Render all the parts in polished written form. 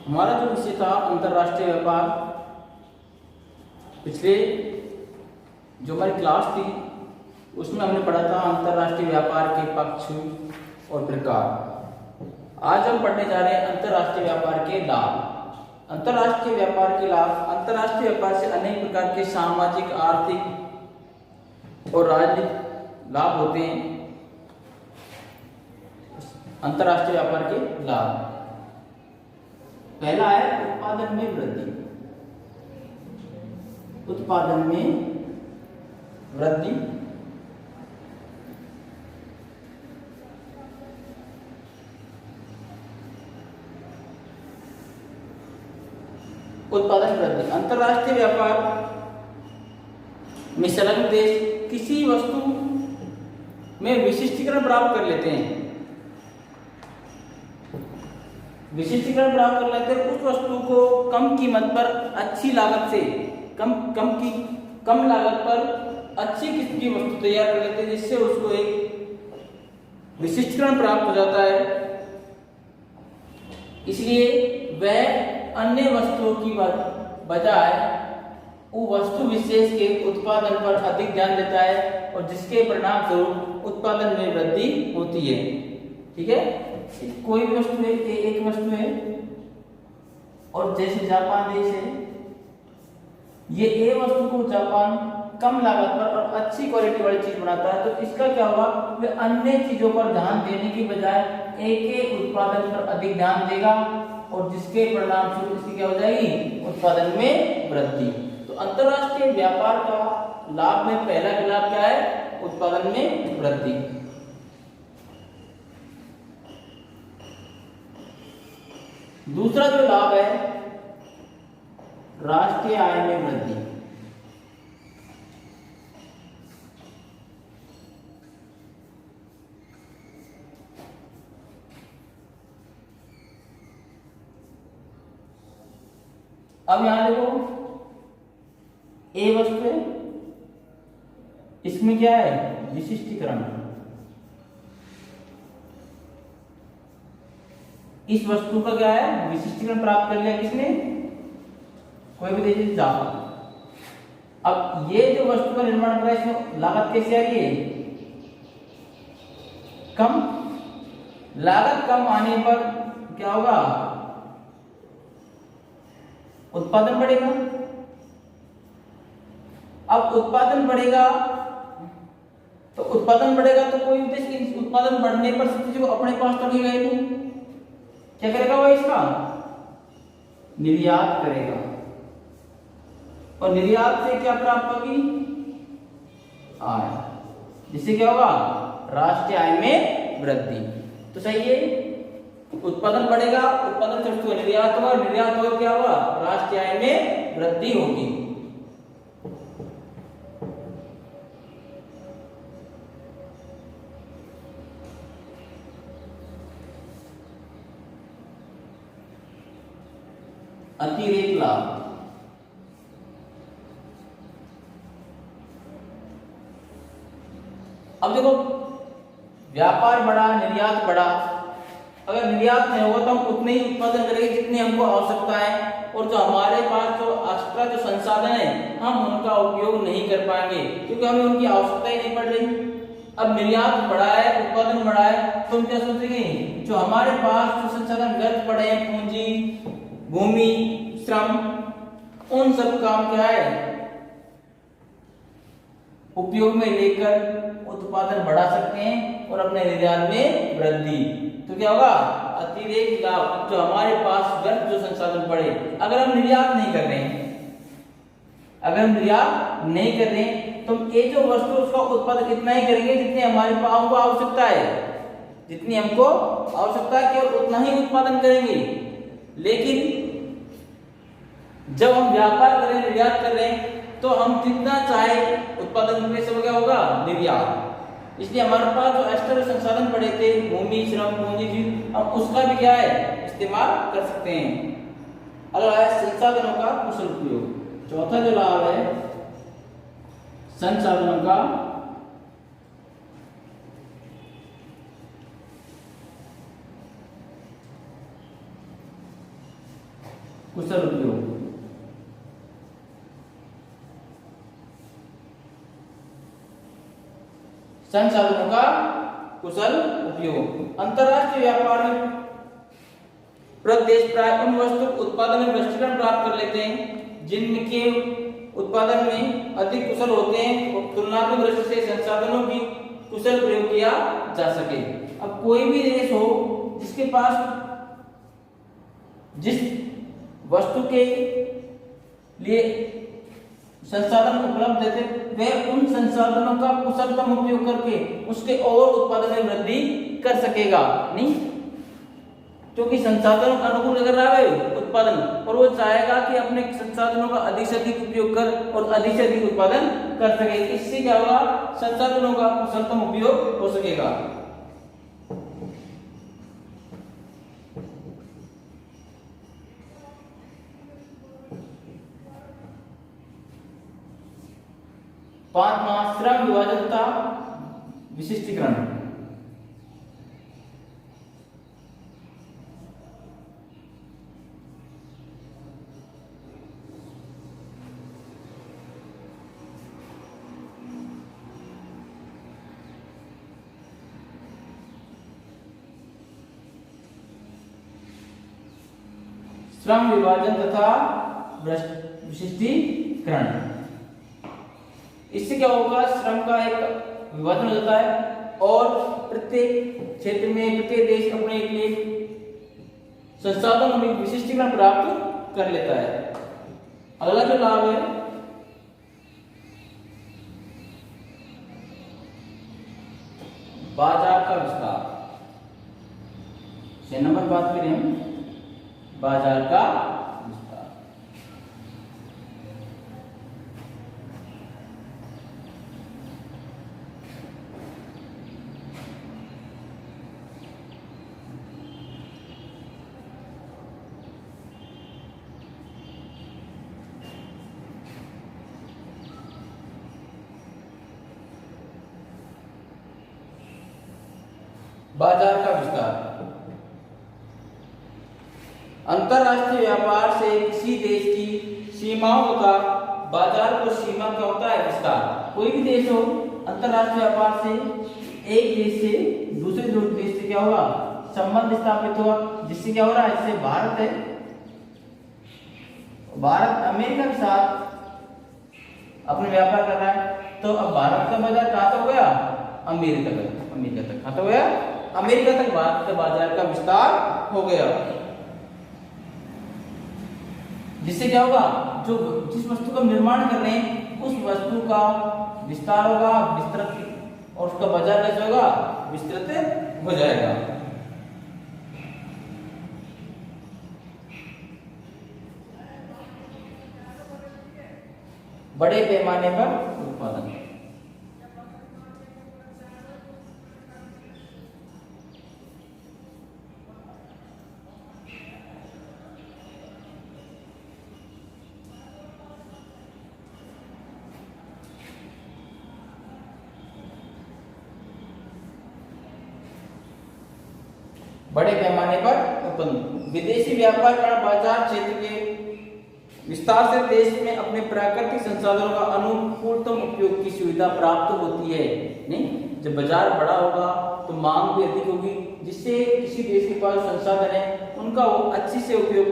हमारा जो विषय था अंतर्राष्ट्रीय व्यापार, पिछले जो हमारी क्लास थी उसमें हमने पढ़ा था अंतर्राष्ट्रीय व्यापार के पक्ष और प्रकार। आज हम पढ़ने जा रहे हैं अंतर्राष्ट्रीय व्यापार के लाभ। अंतर्राष्ट्रीय व्यापार के लाभ, अंतर्राष्ट्रीय व्यापार से अनेक प्रकार के सामाजिक, आर्थिक और राजनीतिक लाभ होते हैं। अंतर्राष्ट्रीय व्यापार के लाभ, पहला है उत्पादन में वृद्धि। उत्पादन में वृद्धि, उत्पादन वृद्धि। अंतर्राष्ट्रीय व्यापार में संलग्न देश किसी वस्तु में विशिष्टीकरण प्राप्त कर लेते हैं। विशिष्टीकरण प्राप्त कर लेते हैं उस वस्तु को कम कीमत पर अच्छी लागत से, कम लागत पर अच्छी किस्म की वस्तु तैयार कर लेते हैं, जिससे उसको एक विशिष्टीकरण प्राप्त हो जाता है। इसलिए वह अन्य वस्तुओं की बजाय वो वस्तु विशेष के उत्पादन पर अधिक ध्यान देता है और जिसके परिणाम स्वरूप उत्पादन में वृद्धि होती है। ठीक है, कोई भी वस्तु है, एक वस्तु है और जैसे जापान देश है, ये ए वस्तु को जापान कम लागत पर और अच्छी क्वालिटी वाली चीज बनाता है, तो इसका क्या होगा, वे अन्य चीजों पर ध्यान देने की बजाय एक उत्पादन पर अधिक ध्यान देगा और जिसके परिणाम स्वरूप इसकी क्या हो जाएगी, उत्पादन में वृद्धि। तो अंतरराष्ट्रीय व्यापार का लाभ में पहला लाभ क्या है, उत्पादन में वृद्धि। दूसरा जो लाभ है, राष्ट्रीय आय में वृद्धि। अब यहां देखो, ए वस्तु है, इसमें क्या है, विशिष्टीकरण। इस वस्तु का क्या है, विशिष्टीकरण प्राप्त कर लिया किसने, कोई भी देश, जापान। अब ये जो वस्तु का निर्माण कर रहा है, इसमें लागत कैसे आ रही है, कम। लागत कम आने पर क्या होगा, उत्पादन बढ़ेगा। अब उत्पादन बढ़ेगा तो कोई देश इस उत्पादन बढ़ने पर सब चीजों को अपने पास तो रखेगा ही नहीं। क्या करेगा वो, इसका निर्यात करेगा और निर्यात से क्या प्राप्त होगी, आय, जिससे क्या होगा, राष्ट्रीय आय में वृद्धि। तो सही है, उत्पादन बढ़ेगा, उत्पादन से वस्तु निर्यात होगा, निर्यात होगा क्या होगा, राष्ट्रीय आय में वृद्धि होगी। अतिरेक लाभ, अब देखो, व्यापार बढ़ा, निर्यात बढ़ा। अगर निर्यात नहीं होगा तो हम उतने ही उत्पादन करेंगे जितनी हमको आवश्यकता है, और जो हमारे पास जो एक्स्ट्रा जो संसाधन है हम उनका उपयोग नहीं कर पाएंगे क्योंकि हमें उनकी आवश्यकता ही नहीं पड़ रही। अब निर्यात बढ़ा है, उत्पादन बढ़ा है, तो हम क्या सोचेंगे, जो हमारे पास जो संसाधन व्यर्थ पड़े हैं, पूंजी, भूमि, श्रम, उन सब काम क्या है, उपयोग में लेकर उत्पादन बढ़ा सकते हैं और अपने निर्यात में वृद्धि। तो क्या होगा, अतिरेक लाभ, जो हमारे पास व्यर्थ जो संसाधन पड़े, अगर हम निर्यात नहीं कर रहे हैं, तो ये जो वस्तु उसका उत्पादन इतना ही करेंगे जितनी हमारे पास हमको आवश्यकता है, जितनी हमको आवश्यकता है केवल उतना ही उत्पादन करेंगे। लेकिन जब हम व्यापार कर रहे हैं, निर्यात कर रहे हैं, तो हम जितना चाहे उत्पादन करने से क्या होगा, निर्यात। इसलिए हमारे पास जो एक्स्ट्रा संसाधन पड़े थे, भूमि, श्रम, पूंजी, हम उसका भी क्या है, इस्तेमाल कर सकते हैं। अगला है संसाधनों का कुशल उपयोग। चौथा जो लाभ है, संसाधनों का कुशल उपयोग। संसाधनों का कुशल उपयोग। अंतरराष्ट्रीय व्यापार में प्रत्येक देश प्राय उन वस्तु उत्पादन में वैश्वीकरण प्राप्त कर लेते हैं जिनके उत्पादन में अधिक कुशल होते हैं और तुलनात्मक दृष्टि से संसाधनों की कुशल प्रयोग किया जा सके। अब कोई भी देश हो जिसके पास जिस वस्तु के लिए संसाधन उपलब्ध थे वह उन संसाधनों का कुशलतम उपयोग करके उसके और उत्पादन में वृद्धि कर सकेगा। नहीं, क्योंकि संसाधनों का अनुकूल अगर रहा है उत्पादन, और वो चाहेगा कि अपने संसाधनों का अधिक से अधिक उपयोग कर और अधिक से अधिक उत्पादन कर सके। इससे क्या होगा, संसाधनों का कुशलतम उपयोग हो सकेगा। पांचवां, श्रम विभाजन तथा विशिष्टीकरण। श्रम विभाजन तथा विशिष्टीकरण। इससे क्या होगा, श्रम का एक विभाजन हो जाता है और प्रत्येक क्षेत्र में प्रत्येक देश अपने के लिए संसाधनों में विशिष्टीकरण प्राप्त कर लेता है। अगला जो लाभ है बाजार का विस्तार। 6 नंबर बात करें हम बाजार का विस्तार। बाजार का विस्तार। अंतरराष्ट्रीय व्यापार से किसी देश की सीमाओं का बाजार को सीमा क्या होता है, विस्तार। कोई भी देश हो अंतरराष्ट्रीय व्यापार से एक देश से दूसरे देश से क्या होगा, संबंध स्थापित होगा। जिससे क्या हो रहा है, जैसे भारत है, भारत अमेरिका के साथ अपने व्यापार कर रहा है, तो अब भारत का बाजार कहां तक हो गया, अमेरिका तक कहां तक हो गया, अमेरिका तक भारत के बाजार का विस्तार हो गया। जिससे क्या होगा, जो जिस वस्तु का निर्माण कर रहे हैं उस वस्तु का विस्तार होगा, विस्तृत, और उसका बाजार कैसे होगा, विस्तृत हो जाएगा। बड़े पैमाने पर उत्पादन। बड़े पैमाने पर उत्पन्न। विदेशी व्यापार कारण बाजार क्षेत्र के विस्तार से देश में अपने प्राकृतिक संसाधनों का अनुकूलतम उपयोग की सुविधा प्राप्त होती है। नहीं, जब बाजार बड़ा होगा तो मांग भी अधिक होगी, जिससे किसी देश के पास संसाधन है उनका वो अच्छे से उपयोग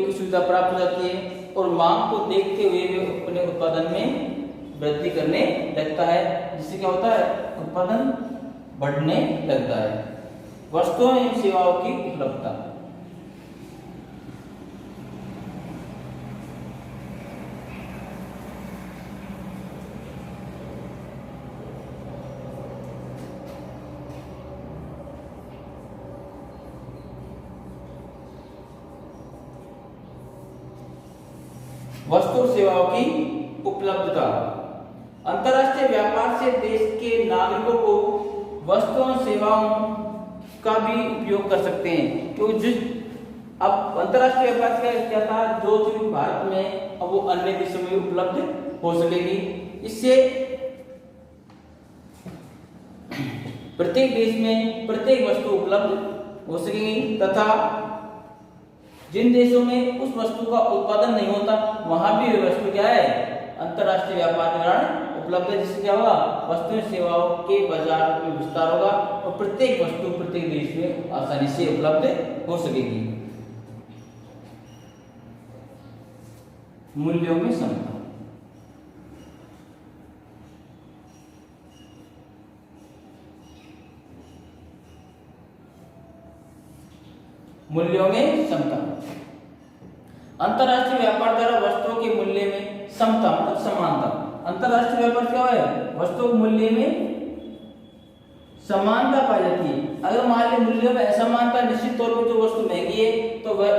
की सुविधा प्राप्त हो जाती है और मांग को देखते हुए वे अपने उत्पादन में वृद्धि करने लगता है। जिससे क्या होता है, उत्पादन बढ़ने लगता है। वस्तुओं एवं सेवाओं की उपलब्धता। वस्तु और सेवाओं की उपलब्धता। अंतरराष्ट्रीय व्यापार से देश के नागरिकों को वस्तुओं और सेवाओं का भी उपयोग कर सकते हैं। क्योंकि जिस अब अंतरराष्ट्रीय व्यापार क्या था, जो चीज भारत में अब वो अन्य देशों में उपलब्ध हो सकेगी। इससे प्रत्येक देश में प्रत्येक वस्तु उपलब्ध हो सकेगी तथा जिन देशों में उस वस्तु का उत्पादन नहीं होता वहां भी वे वस्तु क्या है, अंतरराष्ट्रीय व्यापार के कारण उपलब्ध है, जिससे क्या होगा, वस्तु सेवाओं के बाजार में विस्तार होगा और प्रत्येक वस्तु प्रत्येक देश में आसानी से उपलब्ध हो सकेगी। मूल्यों में समता। मूल्यों में समता। अंतरराष्ट्रीय व्यापार द्वारा वस्तुओं के मूल्य में समता मतलब समानता। अंतरराष्ट्रीय व्यापार क्या है, वस्तुओं के मूल्य में समानता पाई जाती है। अगर मान लीजिए मूल्यों में असमानता, निश्चित तौर पर जो वस्तु महंगी है तो वह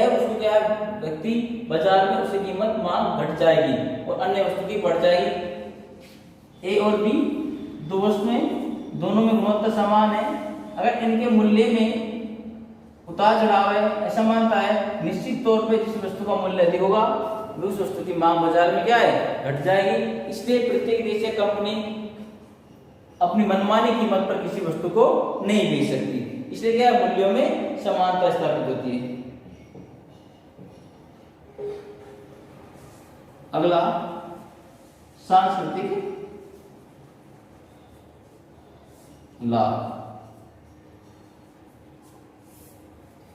उसको क्या व्यक्ति बाजार में उसकी कीमत मांग घट जाएगी और अन्य वस्तु की बढ़ जाएगी। ए और बी दो वस्तुएं, दोनों में गुणवत्ता समान है, अगर इनके मूल्य में उतार चढ़ाव है, असमानता है, निश्चित तौर पे जिस वस्तु का मूल्य अधिक होगा उस वस्तु की मांग बाजार में क्या है, घट जाएगी। इसलिए प्रत्येक देश या कंपनी अपनी मनमानी कीमत पर किसी वस्तु को नहीं बेच सकती, इसलिए क्या मूल्यों में समानता स्थापित होती है। अगला सांस्कृतिक लाभ।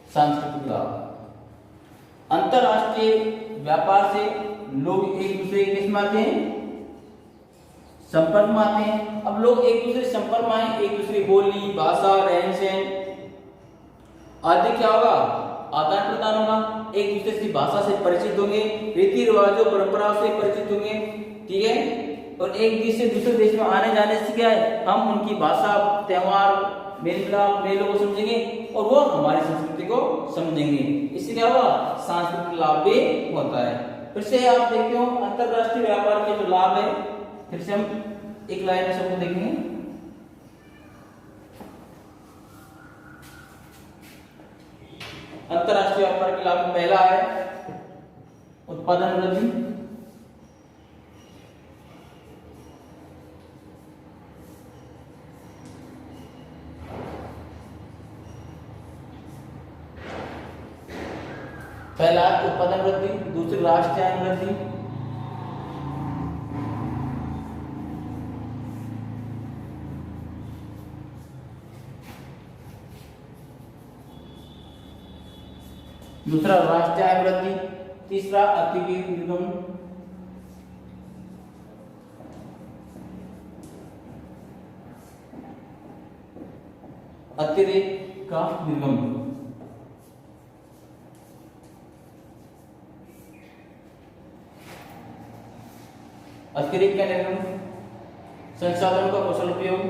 सांस्कृतिक लाभ, अंतरराष्ट्रीय व्यापार से लोग एक दूसरे के किस में आते हैं, संपर्क में आते हैं। अब लोग एक दूसरे से संपर्क में आए, एक दूसरी बोली, भाषा, रहन सहन आदि क्या होगा, आदान प्रदान होगा, एक दूसरे की भाषा से परिचित होंगे, रीति रिवाजों परंपराओं से परिचित होंगे, ठीक है। और एक देश से दूसरे देश में आने जाने से क्या है, हम उनकी भाषा, त्योहार, मेलों को समझेंगे और वो हमारी संस्कृति को समझेंगे। इससे क्या होगा, सांस्कृतिक लाभ भी होता है। फिर से आप देखते हो अंतरराष्ट्रीय व्यापार के जो लाभ है, फिर से हम एक लाइन में सबको देखेंगे। अंतरराष्ट्रीय व्यापार के लाभ में पहला है उत्पादन वृद्धि। पहला उत्पादन वृद्धि, दूसरी राष्ट्रीय आय वृद्धि, दूसरा राष्ट्रीय आय वृद्धि, तीसरा अतिरिक्त निर्गमन। अतिरिक्त का निर्गमन, अतिरिक्त का निर्गमन, संसाधनों का कुशल उपयोग,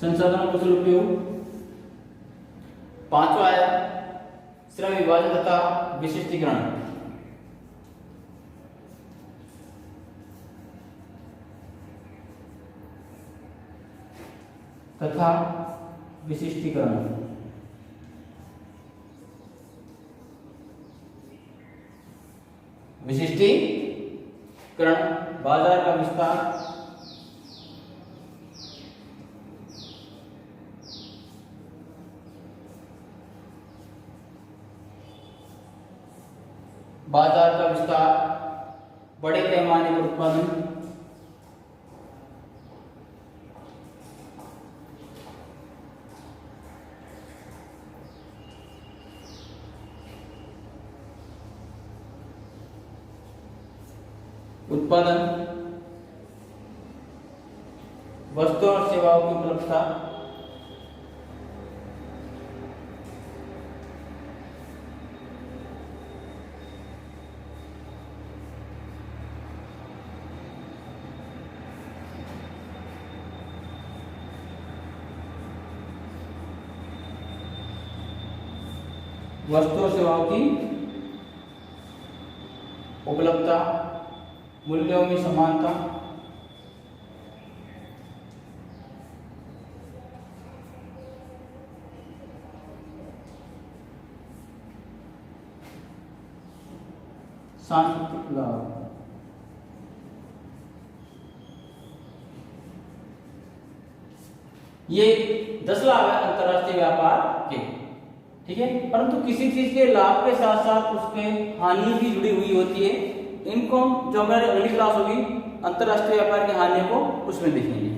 संसाधनों कुशल उपयोग। पांचवा आया श्रम विभाजन तथा विशिष्टीकरण। तथा विशिष्टीकरण, विशिष्टीकरण बाजार का विस्तार, बाजार का विस्तार, बड़े पैमाने पर उत्पादन, उत्पादन, वस्तु और सेवाओं की उपलब्धता, वस्तु और सेवाओं की उपलब्धता, मूल्यों में समानता, सांस्कृतिक लाभ। ये 10 लाभ है अंतरराष्ट्रीय व्यापार के, ठीक है। परंतु किसी चीज के लाभ के साथ साथ उसके हानि भी जुड़ी हुई होती है। इनको जो हमारी अगली क्लास होगी अंतरराष्ट्रीय व्यापार की हानियों को उसमें देखेंगे।